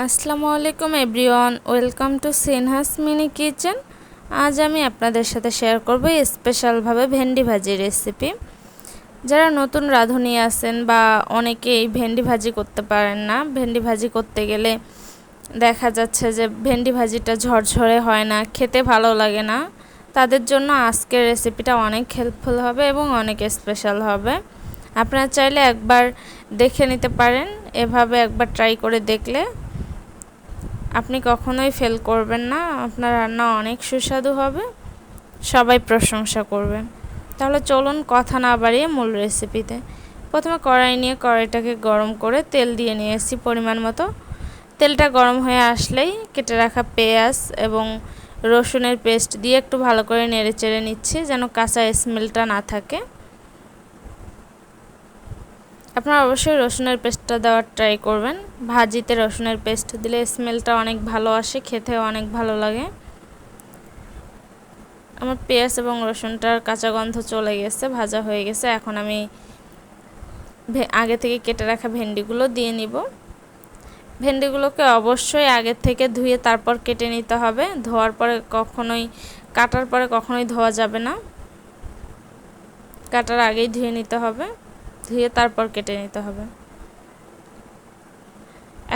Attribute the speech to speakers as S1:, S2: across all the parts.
S1: আসসালামু আলাইকুম everyone, welcome to Sinha's mini kitchen. আজ আমি আপনাদের সাথে শেয়ার করব স্পেশালভাবে ভেন্ডি ভাজি রেসিপি। যারা নতুন রাঁধুনি আছেন বা অনেকেই ভেন্ডি ভাজি করতে পারেন না, ভেন্ডি ভাজি করতে গেলে দেখা যাচ্ছে যে ভেন্ডি ভাজিটা ঝরঝরে হয় না, খেতে ভালো লাগে না, তাদের জন্য আজকের রেসিপিটা অনেক হেল্পফুল হবে এবং অনেক স্পেশাল হবে। আপনারা চাইলে একবার দেখে নিতে পারেন, এভাবে একবার ট্রাই করে দেখলে আপনি কখনোই ফেল করবেন না। আপনার রান্না অনেক সুস্বাদু হবে, সবাই প্রশংসা করবে। তাহলে চলুন কথা না বাড়িয়ে মূল রেসিপিতে। প্রথমে কড়াই নিয়ে কড়াইটাকে গরম করে তেল দিয়ে নিয়েছি পরিমাণ মতো। তেলটা গরম হয়ে আসলেই কেটে রাখা পেঁয়াজ এবং রসুনের পেস্ট দিয়ে একটু ভালো করে নেড়ে চেড়ে নিচ্ছি, যেন কাঁচা স্মেলটা না থাকে। আপনারা অবশ্যই রসুনের পেস্টটা দেওয়ার ট্রাই করবেন। ভাজিতে রসুনের পেস্ট দিলে স্মেলটা অনেক ভালো আসে, খেতেও অনেক ভালো লাগে। আমার পেঁয়াজ এবং রসুনটার কাঁচা গন্ধ চলে গেছে, ভাজা হয়ে গেছে। এখন আমি আগে থেকে কেটে রাখা ভেন্ডিগুলো দিয়ে নিব। ভেন্ডিগুলোকে অবশ্যই আগে থেকে ধুয়ে তারপর কেটে নিতে হবে। ধোয়ার পরে কাটার পরে কখনোই ধোয়া যাবে না, কাটার আগেই ধুয়ে নিতে হবে, ধুয়ে তারপর কেটে নিতে হবে।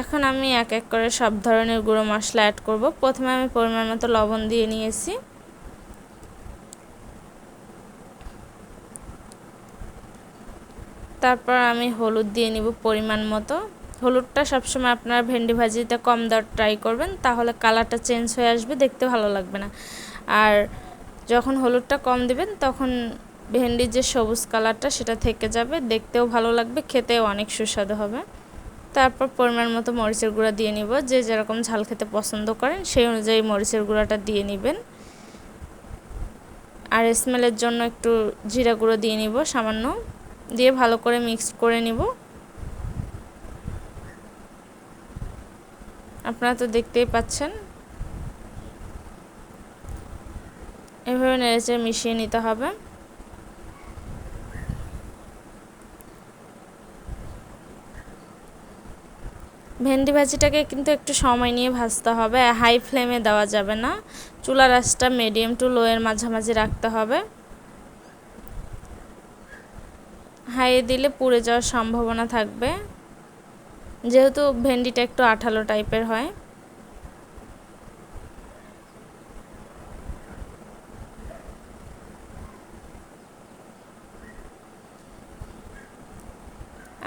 S1: এখন আমি এক এক করে সব ধরনের গুঁড়ো মশলা অ্যাড করব। প্রথমে আমি পরিমাণ মতো লবণ দিয়ে নিয়েছি। তারপর আমি হলুদ দিয়ে নিব পরিমাণ মতো। হলুদটা সবসময় আপনার ভেন্ডি ভাজিতে কম দেওয়ার ট্রাই করবেন, তাহলে কালারটা চেঞ্জ হয়ে আসবে, দেখতে ভালো লাগবে না। আর যখন হলুদটা কম দিবেন তখন ভেন্ডির যে সবুজ কালারটা সেটা থেকে যাবে, দেখতেও ভালো লাগবে, খেতেও অনেক সুস্বাদু হবে। তারপর পরিমাণ মতো মরিচের গুঁড়া দিয়ে নিব। যে যেরকম ঝাল খেতে পছন্দ করেন সেই অনুযায়ী মরিচের গুঁড়াটা দিয়ে নেবেন। আর স্মেলের জন্য একটু জিরা গুঁড়ো দিয়ে নিব সামান্য, দিয়ে ভালো করে মিক্স করে নিব। আপনারা তো দেখতেই পাচ্ছেন, এভাবে নেড়েচেড়ে মিশিয়ে নিতে হবে। ভেন্ডি ভাজিটাকে কিন্তু একটু সময় নিয়ে ভাজতে হবে, হাই ফ্লেমে দেওয়া যাবে না। চুলার আঁচটা মিডিয়াম টু লো এর মাঝামাঝি রাখতে হবে। হাইয়ে দিলে পুড়ে যাওয়ার সম্ভাবনা থাকবে, যেহেতু ভেন্ডিটা একটু আঠালো টাইপের হয়।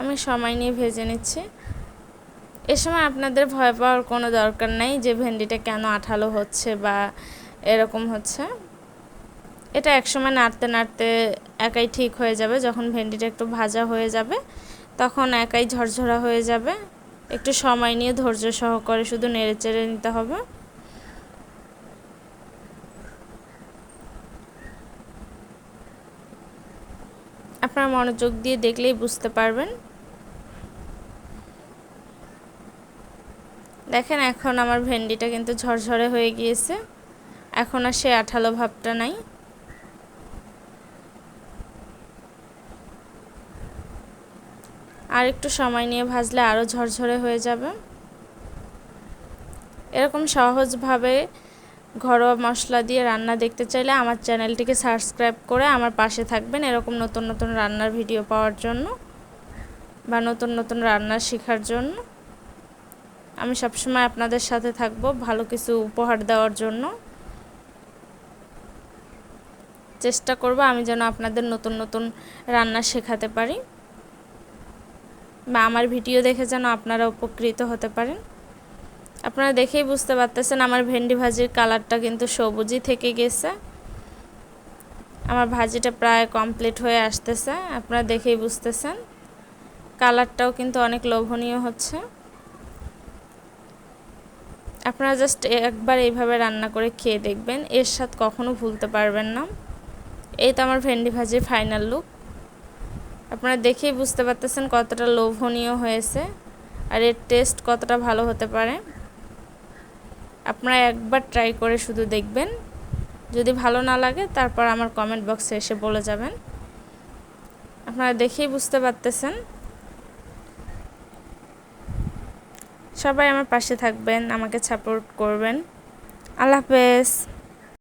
S1: আমি সময় নিয়ে ভেজে নিচ্ছি। এ সময় আপনাদের ভয় পাওয়ার কোনো দরকার নেই যে ভেন্ডিটা কেন আঠালো হচ্ছে বা এরকম হচ্ছে। এটা একসময় নাড়তে নাড়তে একাই ঠিক হয়ে যাবে। যখন ভেন্ডিটা একটু ভাজা হয়ে যাবে তখন একাই ঝরঝরা হয়ে যাবে। একটু সময় নিয়ে ধৈর্য সহকারে শুধু নেড়ে চেড়ে নিতে হবে। আপনারা মনোযোগ দিয়ে দেখলেই বুঝতে পারবেন। দেখেন এখন আমার ভেন্ডিটা কিন্তু ঝরঝরে হয়ে গিয়েছে, এখন আর সে আঠালো ভাবটা নাই। আর একটু সময় নিয়ে ভাজলে আরও ঝরঝরে হয়ে যাবে। এরকম সহজভাবে ঘরোয়া মশলা দিয়ে রান্না দেখতে চাইলে আমার চ্যানেলটিকে সাবস্ক্রাইব করে আমার পাশে থাকবেন, এরকম নতুন নতুন রান্নার ভিডিও পাওয়ার জন্য বা নতুন নতুন রান্না শেখার জন্য। আমি সবসময় আপনাদের সাথে থাকব, ভালো কিছু উপহার দেওয়ার জন্য চেষ্টা করব আমি যেন আপনাদের নতুন নতুন রান্না শেখাতে পারি, বা আমার ভিডিও দেখে যেন আপনারা উপকৃত হতে পারেন। আপনারা দেখেই বুঝতে পারতেছেন আমার ভেন্ডি ভাজির কালারটা কিন্তু সবুজই থেকে গেছে। আমার ভাজিটা প্রায় কমপ্লিট হয়ে আসতেছে, আপনারা দেখেই বুঝতেছেন। কালারটাও কিন্তু অনেক লোভনীয় হচ্ছে। আপনারা জাস্ট একবার এইভাবে রান্না করে খেয়ে দেখবেন, এর স্বাদ কখনো ভুলতে পারবেন না। এই তো আমার ভেন্ডি ভাজির ফাইনাল লুক। আপনারা দেখেই বুঝতে পারতেছেন কতটা লোভনীয় হয়েছে আর এর টেস্ট কতটা ভালো হতে পারে। আপনারা একবার ট্রাই করে শুধু দেখবেন, যদি ভালো না লাগে তারপর আমার কমেন্ট বক্সে এসে বলে যাবেন। আপনারা দেখেই বুঝতে পারতেছেন। সবাই আমার পাশে থাকবেন, আমাকে সাপোর্ট করবেন। আল্লাহ হাফেজ।